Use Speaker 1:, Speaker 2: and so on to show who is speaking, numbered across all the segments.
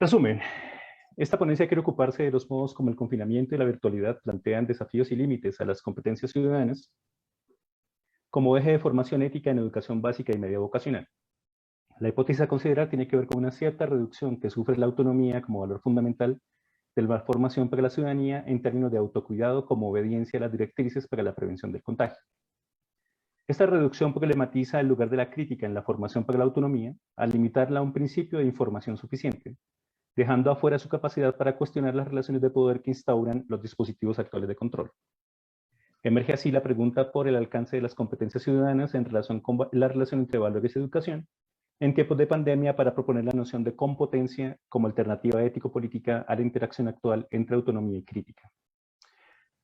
Speaker 1: Resumen, esta ponencia quiere ocuparse de los modos como el confinamiento y la virtualidad plantean desafíos y límites a las competencias ciudadanas como eje de formación ética en educación básica y media vocacional. La hipótesis a considerar tiene que ver con una cierta reducción que sufre la autonomía como valor fundamental de la formación para la ciudadanía en términos de autocuidado como obediencia a las directrices para la prevención del contagio. Esta reducción problematiza el lugar de la crítica en la formación para la autonomía al limitarla a un principio de información suficiente, dejando afuera su capacidad para cuestionar las relaciones de poder que instauran los dispositivos actuales de control. Emerge así la pregunta por el alcance de las competencias ciudadanas en relación con la relación entre valores y educación en tiempos de pandemia para proponer la noción de competencia como alternativa ético-política a la interacción actual entre autonomía y crítica.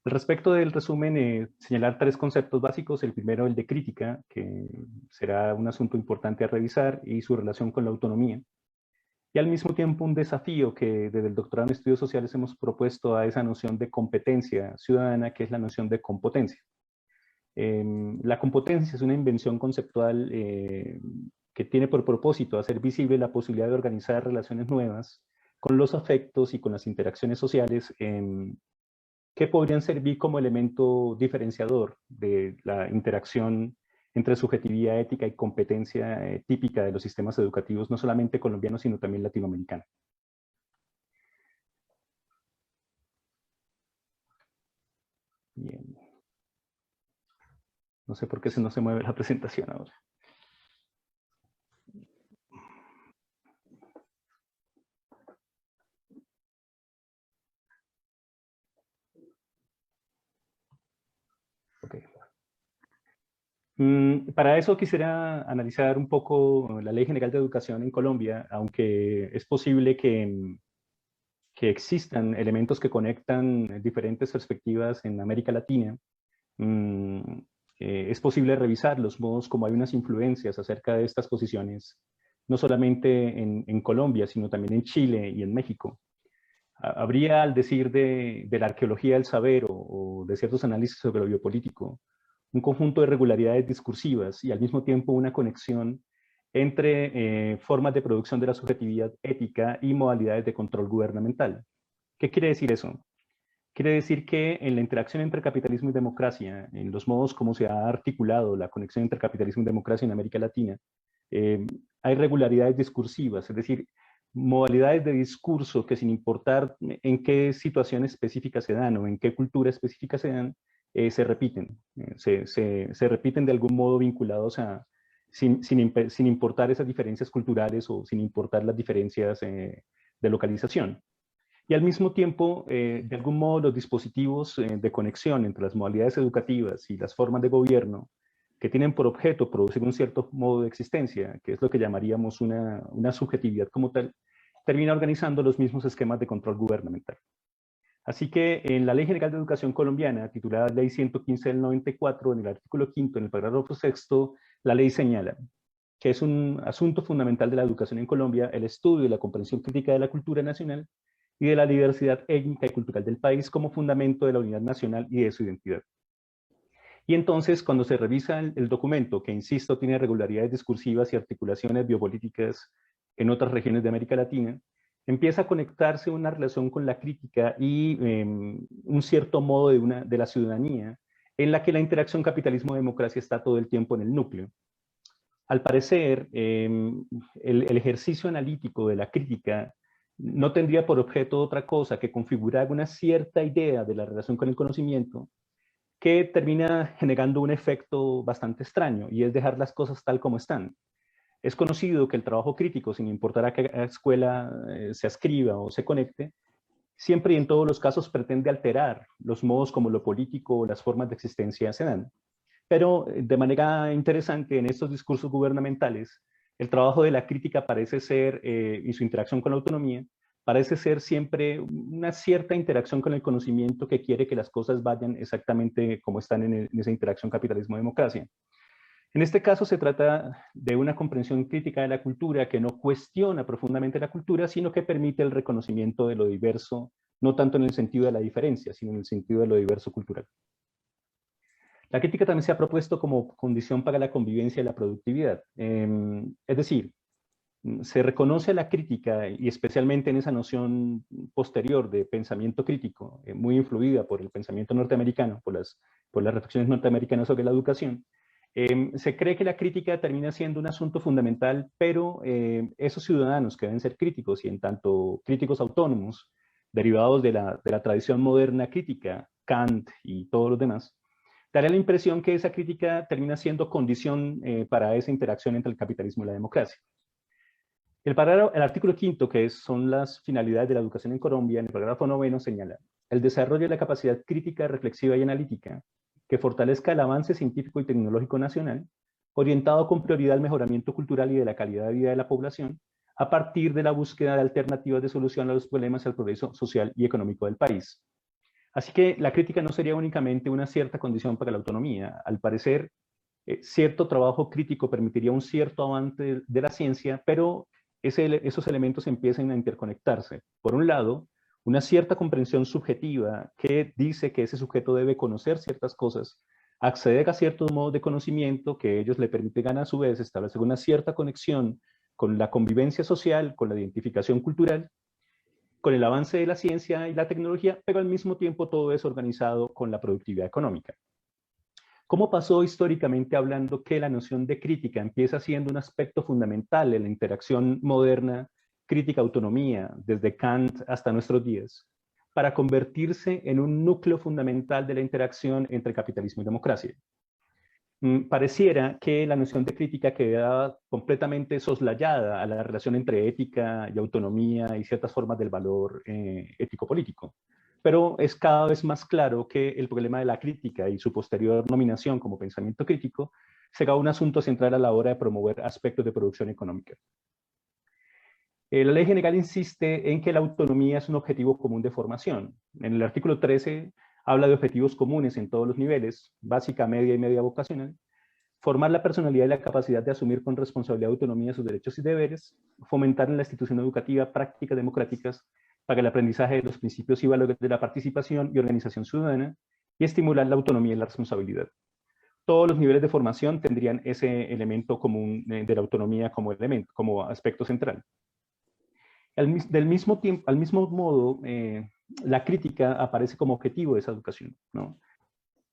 Speaker 1: Al respecto del resumen, señalar tres conceptos básicos. El primero, el de crítica, que será un asunto importante a revisar, y su relación con la autonomía. Y al mismo tiempo un desafío que desde el doctorado en estudios sociales hemos propuesto a esa noción de competencia ciudadana, que es la noción de competencia. La competencia es una invención conceptual que tiene por propósito hacer visible la posibilidad de organizar relaciones nuevas con los afectos y con las interacciones sociales que podrían servir como elemento diferenciador de la interacción entre subjetividad ética y competencia típica de los sistemas educativos, no solamente colombianos, sino también latinoamericanos. Bien. No sé por qué no se mueve la presentación ahora. Okay. Para eso quisiera analizar un poco la Ley General de Educación en Colombia, aunque es posible que existan elementos que conectan diferentes perspectivas en América Latina. Es posible revisar los modos como hay unas influencias acerca de estas posiciones, no solamente en Colombia, sino también en Chile y en México. Habría, al decir de la arqueología del saber o de ciertos análisis sobre lo biopolítico, un conjunto de regularidades discursivas y al mismo tiempo una conexión entre formas de producción de la subjetividad ética y modalidades de control gubernamental. ¿Qué quiere decir eso? Quiere decir que en la interacción entre capitalismo y democracia, en los modos como se ha articulado la conexión entre capitalismo y democracia en América Latina, hay regularidades discursivas, es decir, modalidades de discurso que sin importar en qué situación específica se dan o en qué cultura específica se dan, se repiten. Se repiten de algún modo vinculados sin importar esas diferencias culturales o sin importar las diferencias de localización. Y al mismo tiempo, de algún modo, los dispositivos de conexión entre las modalidades educativas y las formas de gobierno que tienen por objeto producir un cierto modo de existencia, que es lo que llamaríamos una subjetividad como tal, termina organizando los mismos esquemas de control gubernamental. Así que en la Ley General de Educación Colombiana, titulada Ley 115 del 94, en el artículo 5, en el parágrafo 6, la ley señala que es un asunto fundamental de la educación en Colombia el estudio y la comprensión crítica de la cultura nacional y de la diversidad étnica y cultural del país como fundamento de la unidad nacional y de su identidad. Y entonces, cuando se revisa el documento, que insisto, tiene regularidades discursivas y articulaciones biopolíticas en otras regiones de América Latina, empieza a conectarse una relación con la crítica y un cierto modo de la ciudadanía en la que la interacción capitalismo-democracia está todo el tiempo en el núcleo. Al parecer, el ejercicio analítico de la crítica no tendría por objeto otra cosa que configurar una cierta idea de la relación con el conocimiento que termina generando un efecto bastante extraño, y es dejar las cosas tal como están. Es conocido que el trabajo crítico, sin importar a qué escuela se ascriba o se conecte, siempre y en todos los casos pretende alterar los modos como lo político o las formas de existencia se dan. Pero de manera interesante, en estos discursos gubernamentales, el trabajo de la crítica parece ser, y su interacción con la autonomía, parece ser siempre una cierta interacción con el conocimiento que quiere que las cosas vayan exactamente como están en esa interacción capitalismo-democracia. En este caso se trata de una comprensión crítica de la cultura que no cuestiona profundamente la cultura, sino que permite el reconocimiento de lo diverso, no tanto en el sentido de la diferencia, sino en el sentido de lo diverso cultural. La crítica también se ha propuesto como condición para la convivencia y la productividad. Es decir, Se reconoce a la crítica, y especialmente en esa noción posterior de pensamiento crítico, muy influida por el pensamiento norteamericano, por las reflexiones norteamericanas sobre la educación. Se cree que la crítica termina siendo un asunto fundamental, pero esos ciudadanos que deben ser críticos, y en tanto críticos autónomos, derivados de la tradición moderna crítica, Kant y todos los demás, daría la impresión que esa crítica termina siendo condición para esa interacción entre el capitalismo y la democracia. El artículo quinto, son las finalidades de la educación en Colombia, en el parágrafo noveno señala: el desarrollo de la capacidad crítica, reflexiva y analítica que fortalezca el avance científico y tecnológico nacional, orientado con prioridad al mejoramiento cultural y de la calidad de vida de la población, a partir de la búsqueda de alternativas de solución a los problemas y al progreso social y económico del país. Así que la crítica no sería únicamente una cierta condición para la autonomía. Al parecer, cierto trabajo crítico permitiría un cierto avance de la ciencia, pero esos elementos empiezan a interconectarse. Por un lado, una cierta comprensión subjetiva que dice que ese sujeto debe conocer ciertas cosas, acceder a ciertos modos de conocimiento que ellos le permiten a su vez establecer una cierta conexión con la convivencia social, con la identificación cultural, con el avance de la ciencia y la tecnología, pero al mismo tiempo todo es organizado con la productividad económica. ¿Cómo pasó históricamente hablando que la noción de crítica empieza siendo un aspecto fundamental en la interacción moderna, crítica-autonomía, desde Kant hasta nuestros días, para convertirse en un núcleo fundamental de la interacción entre capitalismo y democracia? Pareciera que la noción de crítica queda completamente soslayada a la relación entre ética y autonomía y ciertas formas del valor ético-político. Pero es cada vez más claro que el problema de la crítica y su posterior nominación como pensamiento crítico será un asunto central a la hora de promover aspectos de producción económica. La ley general insiste en que la autonomía es un objetivo común de formación. En el artículo 13 habla de objetivos comunes en todos los niveles, básica, media y media vocacional, formar la personalidad y la capacidad de asumir con responsabilidad y autonomía sus derechos y deberes, fomentar en la institución educativa prácticas democráticas para el aprendizaje de los principios y valores de la participación y organización ciudadana, y estimular la autonomía y la responsabilidad. Todos los niveles de formación tendrían ese elemento común de la autonomía como elemento, como aspecto central. Al mismo modo, la crítica aparece como objetivo de esa educación, ¿no?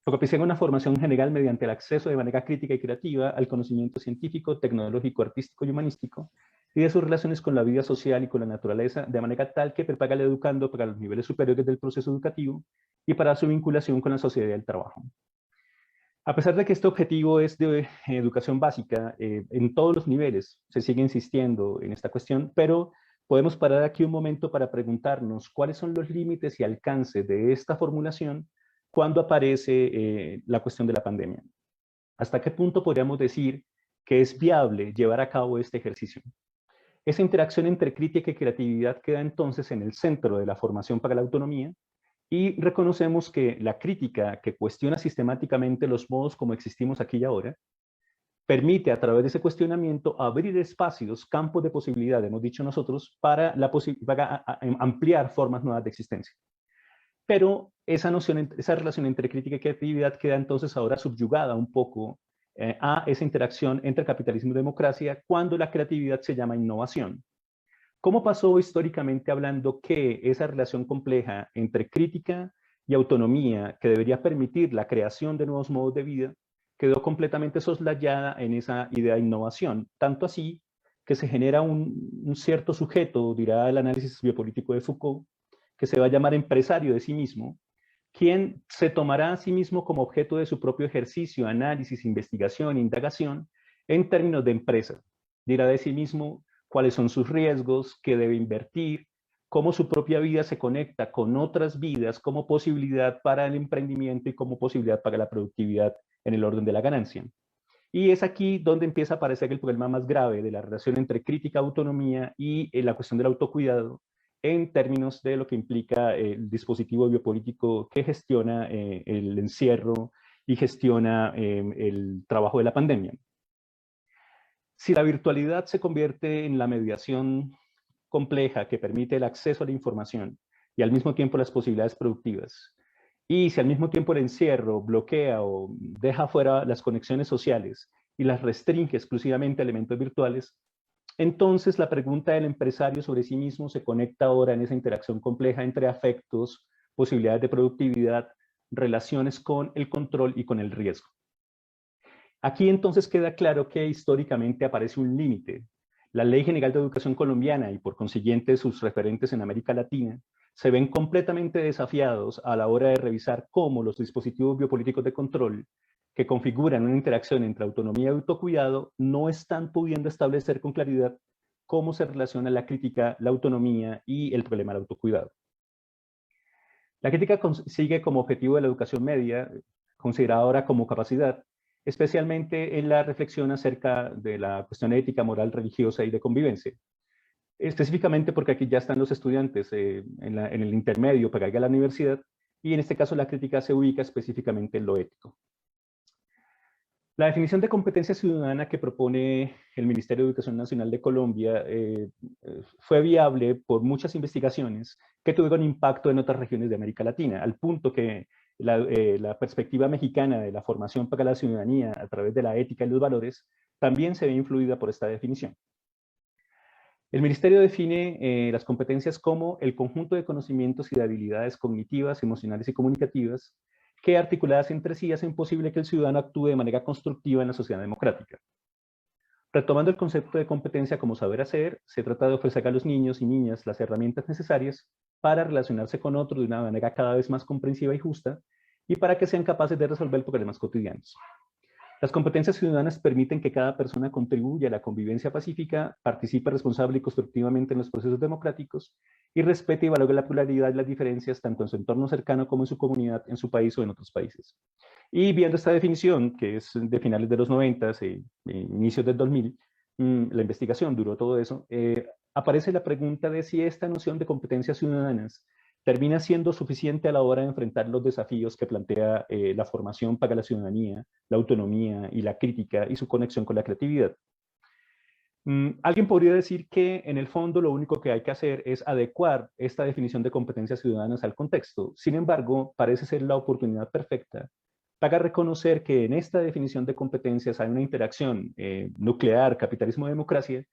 Speaker 1: Propiciar una formación general mediante el acceso de manera crítica y creativa al conocimiento científico, tecnológico, artístico y humanístico, y de sus relaciones con la vida social y con la naturaleza, de manera tal que prepara al educando para los niveles superiores del proceso educativo y para su vinculación con la sociedad y el trabajo. A pesar de que este objetivo es de educación básica, en todos los niveles se sigue insistiendo en esta cuestión, pero podemos parar aquí un momento para preguntarnos cuáles son los límites y alcances de esta formulación cuando aparece la cuestión de la pandemia. ¿Hasta qué punto podríamos decir que es viable llevar a cabo este ejercicio? Esa interacción entre crítica y creatividad queda entonces en el centro de la formación para la autonomía, y reconocemos que la crítica que cuestiona sistemáticamente los modos como existimos aquí y ahora, permite a través de ese cuestionamiento abrir espacios, campos de posibilidad, hemos dicho nosotros, para ampliar formas nuevas de existencia. Pero esa relación entre crítica y creatividad queda entonces ahora subyugada un poco a esa interacción entre capitalismo y democracia, cuando la creatividad se llama innovación. ¿Cómo pasó históricamente hablando que esa relación compleja entre crítica y autonomía, que debería permitir la creación de nuevos modos de vida, quedó completamente soslayada en esa idea de innovación? Tanto así que se genera un cierto sujeto, dirá el análisis biopolítico de Foucault, que se va a llamar empresario de sí mismo, quien se tomará a sí mismo como objeto de su propio ejercicio, análisis, investigación, indagación, en términos de empresa. Dirá de sí mismo cuáles son sus riesgos, qué debe invertir, cómo su propia vida se conecta con otras vidas como posibilidad para el emprendimiento y como posibilidad para la productividad en el orden de la ganancia. Y es aquí donde empieza a aparecer el problema más grave de la relación entre crítica, autonomía y la cuestión del autocuidado, en términos de lo que implica el dispositivo biopolítico que gestiona el encierro y gestiona el trabajo de la pandemia. Si la virtualidad se convierte en la mediación compleja que permite el acceso a la información y al mismo tiempo las posibilidades productivas, y si al mismo tiempo el encierro bloquea o deja fuera las conexiones sociales y las restringe exclusivamente a elementos virtuales, Entonces, la pregunta del empresario sobre sí mismo se conecta ahora en esa interacción compleja entre afectos, posibilidades de productividad, relaciones con el control y con el riesgo. Aquí entonces queda claro que históricamente aparece un límite. La Ley General de Educación Colombiana y por consiguiente sus referentes en América Latina se ven completamente desafiados a la hora de revisar cómo los dispositivos biopolíticos de control que configuran una interacción entre autonomía y autocuidado no están pudiendo establecer con claridad cómo se relaciona la crítica, la autonomía y el problema del autocuidado. La crítica sigue como objetivo de la educación media, considerada ahora como capacidad, especialmente en la reflexión acerca de la cuestión ética, moral, religiosa y de convivencia. Específicamente porque aquí ya están los estudiantes en el intermedio para ir a la universidad, y en este caso la crítica se ubica específicamente en lo ético. La definición de competencia ciudadana que propone el Ministerio de Educación Nacional de Colombia fue viable por muchas investigaciones que tuvieron impacto en otras regiones de América Latina, al punto que la perspectiva mexicana de la formación para la ciudadanía a través de la ética y los valores también se ve influida por esta definición. El Ministerio define las competencias como el conjunto de conocimientos y de habilidades cognitivas, emocionales y comunicativas que articuladas entre sí hacen posible que el ciudadano actúe de manera constructiva en la sociedad democrática. Retomando el concepto de competencia como saber hacer, se trata de ofrecer a los niños y niñas las herramientas necesarias para relacionarse con otros de una manera cada vez más comprensiva y justa y para que sean capaces de resolver problemas cotidianos. Las competencias ciudadanas permiten que cada persona contribuya a la convivencia pacífica, participe responsable y constructivamente en los procesos democráticos y respete y valore la pluralidad y las diferencias tanto en su entorno cercano como en su comunidad, en su país o en otros países. Y viendo esta definición, que es de finales de los 90, inicios del 2000, la investigación duró todo eso, aparece la pregunta de si esta noción de competencias ciudadanas termina siendo suficiente a la hora de enfrentar los desafíos que plantea la formación para la ciudadanía, la autonomía y la crítica y su conexión con la creatividad. Alguien podría decir que en el fondo lo único que hay que hacer es adecuar esta definición de competencias ciudadanas al contexto. Sin embargo, parece ser la oportunidad perfecta para reconocer que en esta definición de competencias hay una interacción nuclear, capitalismo-democracia,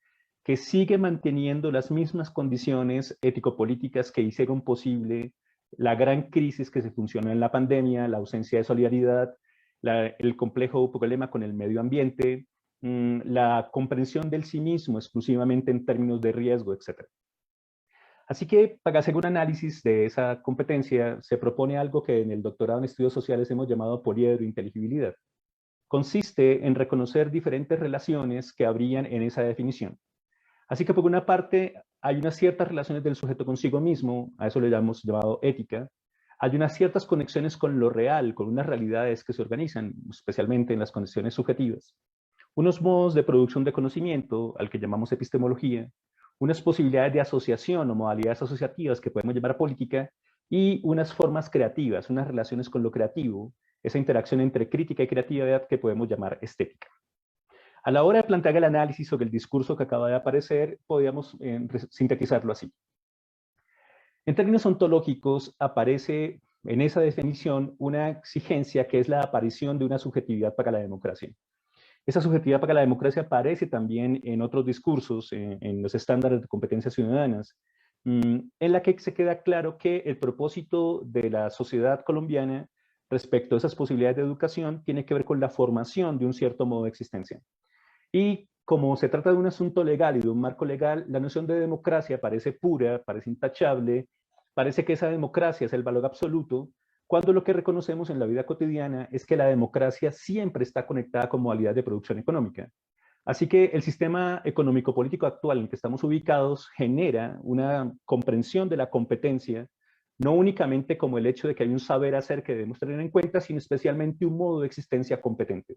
Speaker 1: que sigue manteniendo las mismas condiciones ético-políticas que hicieron posible la gran crisis que se funcionó en la pandemia, la ausencia de solidaridad, el complejo problema con el medio ambiente, la comprensión del sí mismo exclusivamente en términos de riesgo, etc. Así que para hacer un análisis de esa competencia se propone algo que en el doctorado en estudios sociales hemos llamado poliedro inteligibilidad. Consiste en reconocer diferentes relaciones que habrían en esa definición. Así que por una parte hay unas ciertas relaciones del sujeto consigo mismo, a eso le hemos llamado ética. Hay unas ciertas conexiones con lo real, con unas realidades que se organizan, especialmente en las condiciones subjetivas. Unos modos de producción de conocimiento, al que llamamos epistemología, unas posibilidades de asociación o modalidades asociativas que podemos llamar política, y unas formas creativas, unas relaciones con lo creativo, esa interacción entre crítica y creatividad que podemos llamar estética. A la hora de plantear el análisis sobre el discurso que acaba de aparecer, podríamos sintetizarlo así. En términos ontológicos, aparece en esa definición una exigencia que es la aparición de una subjetividad para la democracia. Esa subjetividad para la democracia aparece también en otros discursos, en los estándares de competencias ciudadanas, en la que se queda claro que el propósito de la sociedad colombiana respecto a esas posibilidades de educación tiene que ver con la formación de un cierto modo de existencia. Y como se trata de un asunto legal y de un marco legal, la noción de democracia parece pura, parece intachable, parece que esa democracia es el valor absoluto, cuando lo que reconocemos en la vida cotidiana es que la democracia siempre está conectada con modalidades de producción económica. Así que el sistema económico-político actual en el que estamos ubicados genera una comprensión de la competencia, no únicamente como el hecho de que hay un saber hacer que debemos tener en cuenta, sino especialmente un modo de existencia competente.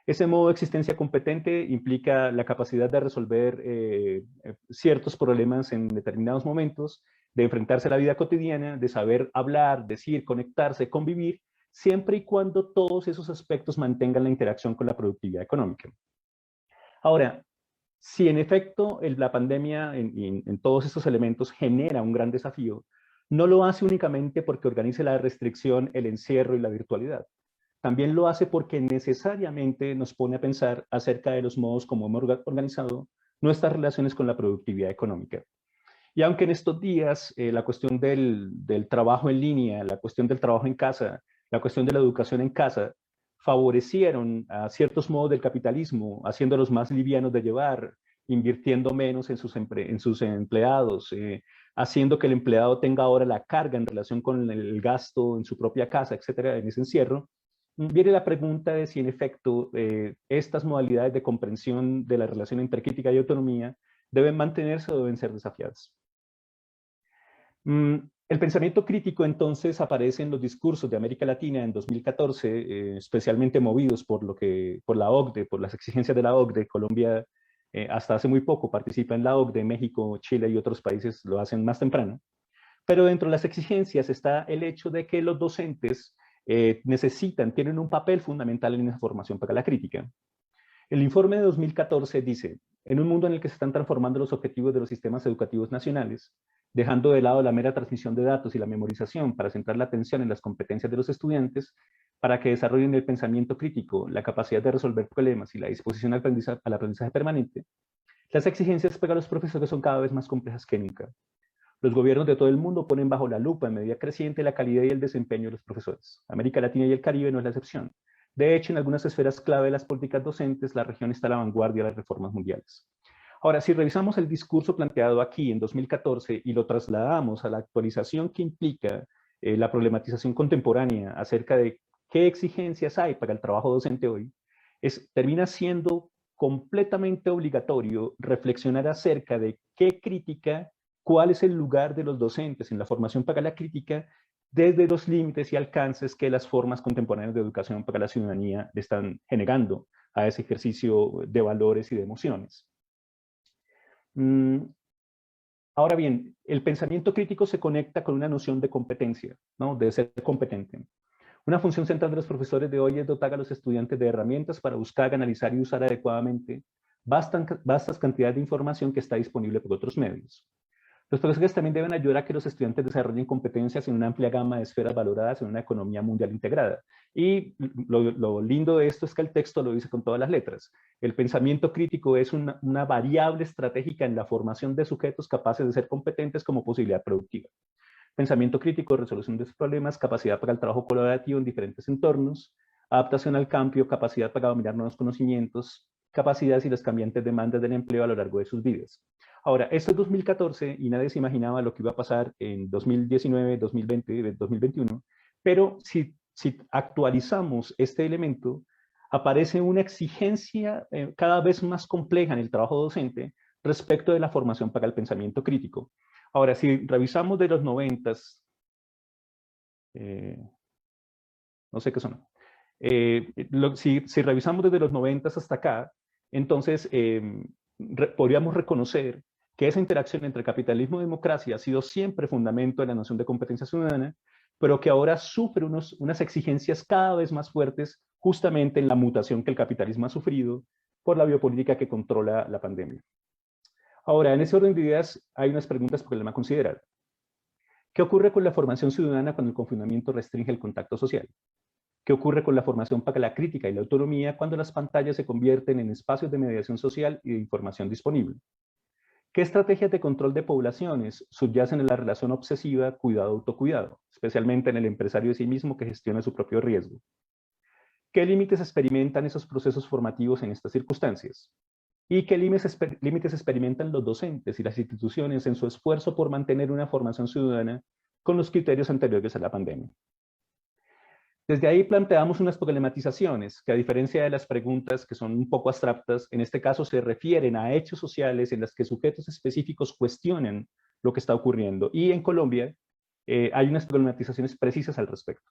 Speaker 1: Ese modo de existencia competente implica la capacidad de resolver ciertos problemas en determinados momentos, de enfrentarse a la vida cotidiana, de saber hablar, decir, conectarse, convivir, siempre y cuando todos esos aspectos mantengan la interacción con la productividad económica. Ahora, si en efecto la pandemia en todos estos elementos genera un gran desafío, no lo hace únicamente porque organice la restricción, el encierro y la virtualidad. También lo hace porque necesariamente nos pone a pensar acerca de los modos como hemos organizado nuestras relaciones con la productividad económica. Y aunque en estos días la cuestión del trabajo en línea, la cuestión del trabajo en casa, la cuestión de la educación en casa, favorecieron a ciertos modos del capitalismo, haciéndolos más livianos de llevar, invirtiendo menos en sus empleados, haciendo que el empleado tenga ahora la carga en relación con el gasto en su propia casa, etcétera, en ese encierro, viene la pregunta de si en efecto estas modalidades de comprensión de la relación entre crítica y autonomía deben mantenerse o deben ser desafiadas. El pensamiento crítico entonces aparece en los discursos de América Latina en 2014, especialmente movidos por la OCDE, por las exigencias de la OCDE. Colombia hasta hace muy poco participa en la OCDE, México, Chile y otros países lo hacen más temprano. Pero dentro de las exigencias está el hecho de que los docentes tienen un papel fundamental en esa formación para la crítica. El informe de 2014 dice, en un mundo en el que se están transformando los objetivos de los sistemas educativos nacionales, dejando de lado la mera transmisión de datos y la memorización para centrar la atención en las competencias de los estudiantes, para que desarrollen el pensamiento crítico, la capacidad de resolver problemas y la disposición al aprendizaje permanente, las exigencias para los profesores son cada vez más complejas que nunca. Los gobiernos de todo el mundo ponen bajo la lupa en medida creciente la calidad y el desempeño de los profesores. América Latina y el Caribe no es la excepción. De hecho, en algunas esferas clave de las políticas docentes, la región está a la vanguardia de las reformas mundiales. Ahora, si revisamos el discurso planteado aquí en 2014 y lo trasladamos a la actualización que implica la problematización contemporánea acerca de qué exigencias hay para el trabajo docente hoy, termina siendo completamente obligatorio reflexionar acerca de qué crítica, cuál es el lugar de los docentes en la formación para la crítica, desde los límites y alcances que las formas contemporáneas de educación para la ciudadanía le están generando a ese ejercicio de valores y de emociones. Ahora bien, el pensamiento crítico se conecta con una noción de competencia, ¿no? De ser competente. Una función central de los profesores de hoy es dotar a los estudiantes de herramientas para buscar, analizar y usar adecuadamente vastas cantidades de información que está disponible por otros medios. Los profesores también deben ayudar a que los estudiantes desarrollen competencias en una amplia gama de esferas valoradas en una economía mundial integrada. Y lo lindo de esto es que el texto lo dice con todas las letras. El pensamiento crítico es una variable estratégica en la formación de sujetos capaces de ser competentes como posibilidad productiva. Pensamiento crítico, resolución de sus problemas, capacidad para el trabajo colaborativo en diferentes entornos, adaptación al cambio, capacidad para dominar nuevos conocimientos, capacidades y las cambiantes demandas del empleo a lo largo de sus vidas. Ahora, esto es 2014 y nadie se imaginaba lo que iba a pasar en 2019, 2020, 2021, pero si actualizamos este elemento, aparece una exigencia cada vez más compleja en el trabajo docente respecto de la formación para el pensamiento crítico. Ahora, si revisamos de los 90s, no sé qué son, si revisamos desde los 90s hasta acá, entonces podríamos reconocer que esa interacción entre capitalismo y democracia ha sido siempre fundamento de la noción de competencia ciudadana, pero que ahora sufre unas exigencias cada vez más fuertes justamente en la mutación que el capitalismo ha sufrido por la biopolítica que controla la pandemia. Ahora, en ese orden de ideas hay unas preguntas por problema a considerar. ¿Qué ocurre con la formación ciudadana cuando el confinamiento restringe el contacto social? ¿Qué ocurre con la formación para la crítica y la autonomía cuando las pantallas se convierten en espacios de mediación social y de información disponible? ¿Qué estrategias de control de poblaciones subyacen en la relación obsesiva cuidado-autocuidado, especialmente en el empresario de sí mismo que gestiona su propio riesgo? ¿Qué límites experimentan esos procesos formativos en estas circunstancias? ¿Y qué límites experimentan los docentes y las instituciones en su esfuerzo por mantener una formación ciudadana con los criterios anteriores a la pandemia? Desde ahí planteamos unas problematizaciones que, a diferencia de las preguntas que son un poco abstractas, en este caso se refieren a hechos sociales en los que sujetos específicos cuestionan lo que está ocurriendo. Y en Colombia hay unas problematizaciones precisas al respecto.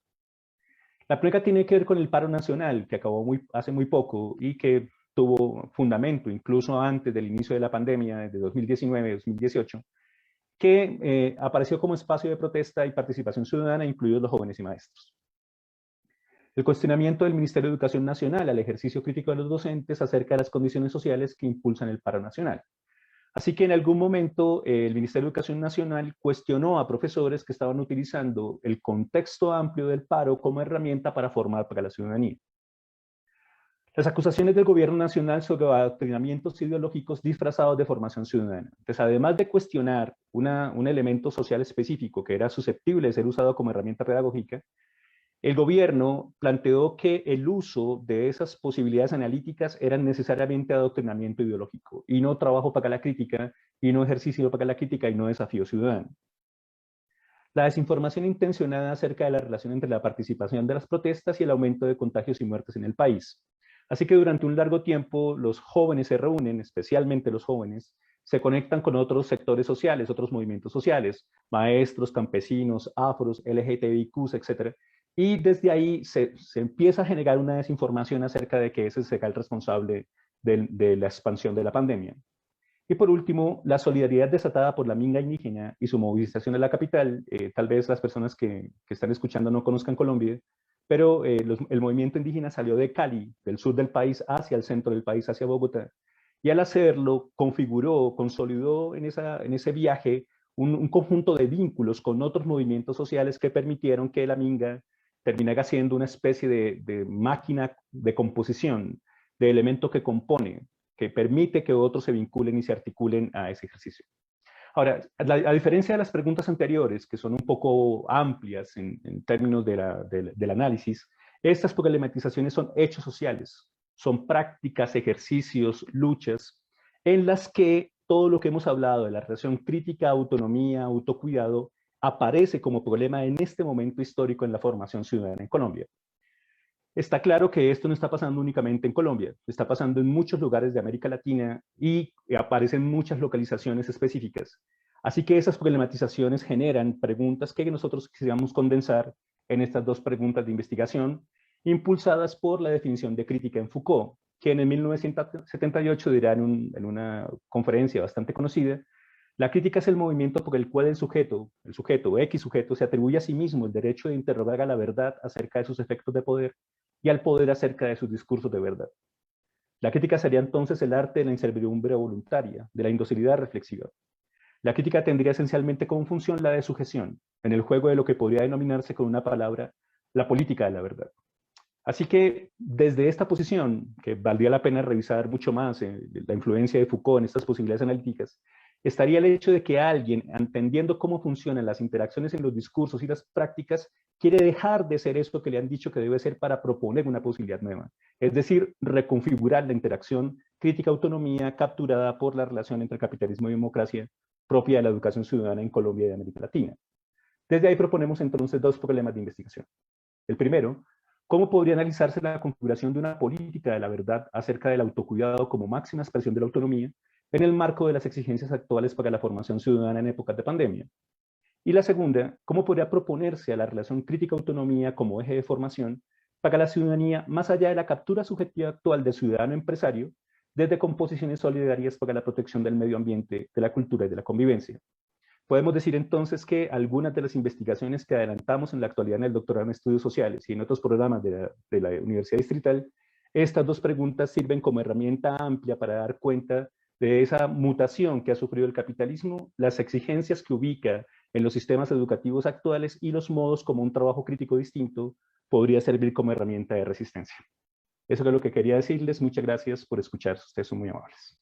Speaker 1: La primera tiene que ver con el paro nacional, que acabó hace muy poco y que tuvo fundamento incluso antes del inicio de la pandemia, de 2019-2018, que apareció como espacio de protesta y participación ciudadana, incluidos los jóvenes y maestros. El cuestionamiento del Ministerio de Educación Nacional al ejercicio crítico de los docentes acerca de las condiciones sociales que impulsan el paro nacional. Así que en algún momento el Ministerio de Educación Nacional cuestionó a profesores que estaban utilizando el contexto amplio del paro como herramienta para formar para la ciudadanía. Las acusaciones del gobierno nacional sobre adoctrinamientos ideológicos disfrazados de formación ciudadana. Entonces, además de cuestionar un elemento social específico que era susceptible de ser usado como herramienta pedagógica, el gobierno planteó que el uso de esas posibilidades analíticas eran necesariamente adoctrinamiento ideológico y no trabajo para la crítica, y no ejercicio para la crítica, y no desafío ciudadano. La desinformación intencionada acerca de la relación entre la participación de las protestas y el aumento de contagios y muertes en el país. Así que durante un largo tiempo los jóvenes se reúnen, especialmente los jóvenes, se conectan con otros sectores sociales, otros movimientos sociales, maestros, campesinos, afros, LGTBIQ, etc. Y desde ahí se empieza a generar una desinformación acerca de que ese será el responsable de la expansión de la pandemia. Y por último, la solidaridad desatada por la minga indígena y su movilización en la capital. Tal vez las personas que están escuchando no conozcan Colombia, pero el movimiento indígena salió de Cali, del sur del país, hacia el centro del país, hacia Bogotá, y al hacerlo configuró, consolidó en ese viaje un conjunto de vínculos con otros movimientos sociales que permitieron que la minga terminara siendo una especie de máquina de composición, de elemento que compone, que permite que otros se vinculen y se articulen a ese ejercicio. Ahora, a diferencia de las preguntas anteriores, que son un poco amplias en términos del análisis, estas problematizaciones son hechos sociales, son prácticas, ejercicios, luchas, en las que todo lo que hemos hablado de la relación crítica, autonomía, autocuidado, aparece como problema en este momento histórico en la formación ciudadana en Colombia. Está claro que esto no está pasando únicamente en Colombia, está pasando en muchos lugares de América Latina y aparecen muchas localizaciones específicas. Así que esas problematizaciones generan preguntas que nosotros quisiéramos condensar en estas dos preguntas de investigación, impulsadas por la definición de crítica en Foucault, que en el 1978 dirá en una conferencia bastante conocida: la crítica es el movimiento por el cual el sujeto X sujeto, se atribuye a sí mismo el derecho de interrogar a la verdad acerca de sus efectos de poder y al poder acerca de sus discursos de verdad. La crítica sería entonces el arte de la inservidumbre voluntaria, de la indocilidad reflexiva. La crítica tendría esencialmente como función la de sujeción, en el juego de lo que podría denominarse con una palabra la política de la verdad. Así que desde esta posición, que valdría la pena revisar mucho más la influencia de Foucault en estas posibilidades analíticas, estaría el hecho de que alguien, entendiendo cómo funcionan las interacciones en los discursos y las prácticas, quiere dejar de ser esto que le han dicho que debe ser para proponer una posibilidad nueva. Es decir, reconfigurar la interacción crítica-autonomía capturada por la relación entre capitalismo y democracia propia de la educación ciudadana en Colombia y América Latina. Desde ahí proponemos entonces dos problemas de investigación. El primero, ¿cómo podría analizarse la configuración de una política de la verdad acerca del autocuidado como máxima expresión de la autonomía en el marco de las exigencias actuales para la formación ciudadana en épocas de pandemia? Y la segunda, ¿cómo podría proponerse a la relación crítica-autonomía como eje de formación para la ciudadanía más allá de la captura subjetiva actual del ciudadano empresario, desde composiciones solidarias para la protección del medio ambiente, de la cultura y de la convivencia? Podemos decir entonces que algunas de las investigaciones que adelantamos en la actualidad en el doctorado en estudios sociales y en otros programas de la Universidad Distrital, estas dos preguntas sirven como herramienta amplia para dar cuenta de esa mutación que ha sufrido el capitalismo, las exigencias que ubica en los sistemas educativos actuales y los modos como un trabajo crítico distinto podría servir como herramienta de resistencia. Eso es lo que quería decirles. Muchas gracias por escuchar. Ustedes son muy amables.